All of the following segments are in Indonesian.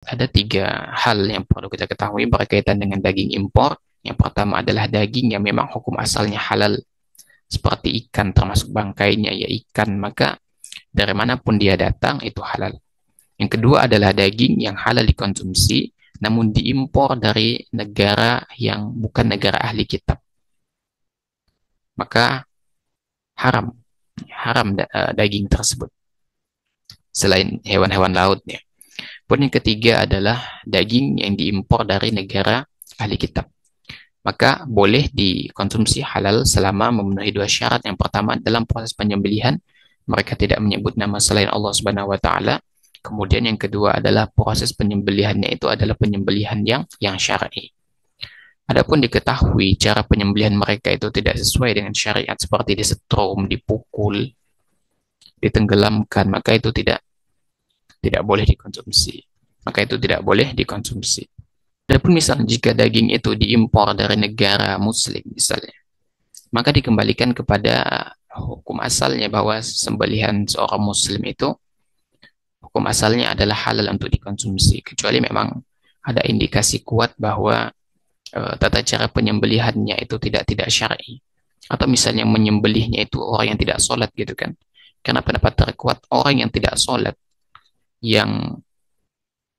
Ada tiga hal yang perlu kita ketahui berkaitan dengan daging impor. Yang pertama adalah daging yang memang hukum asalnya halal, seperti ikan termasuk bangkainya ya ikan, maka dari manapun dia datang itu halal. Yang kedua adalah daging yang halal dikonsumsi, namun diimpor dari negara yang bukan negara ahli kitab, maka haram, haram daging tersebut. Selain hewan-hewan lautnya. Pun yang ketiga adalah daging yang diimpor dari negara ahli kitab. Maka boleh dikonsumsi halal selama memenuhi dua syarat. Yang pertama, dalam proses penyembelihan mereka tidak menyebut nama selain Allah Subhanahu wa taala. Kemudian yang kedua adalah proses penyembelihannya itu adalah penyembelihan yang syar'i. Adapun diketahui cara penyembelihan mereka itu tidak sesuai dengan syariat seperti disetrum, dipukul, ditenggelamkan, maka itu tidak boleh dikonsumsi. Maka itu tidak boleh dikonsumsi. Adapun misalnya jika daging itu diimpor dari negara muslim misalnya, maka dikembalikan kepada hukum asalnya bahwa sembelihan seorang muslim itu hukum asalnya adalah halal untuk dikonsumsi, kecuali memang ada indikasi kuat bahwa tata cara penyembelihannya itu tidak syar'i, atau misalnya menyembelihnya itu orang yang tidak sholat gitu kan. Karena pendapat terkuat orang yang tidak sholat yang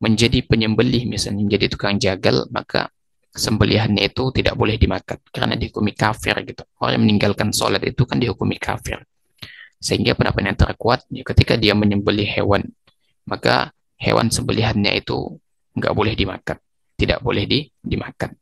menjadi penyembelih misalnya menjadi tukang jagal, maka sembelihannya itu tidak boleh dimakan karena dihukumi kafir gitu. Orang yang meninggalkan sholat itu kan dihukumi kafir. Sehingga pendapat yang terkuat ya, ketika dia menyembelih hewan, maka hewan sembelihannya itu nggak boleh dimakan, tidak boleh dimakan.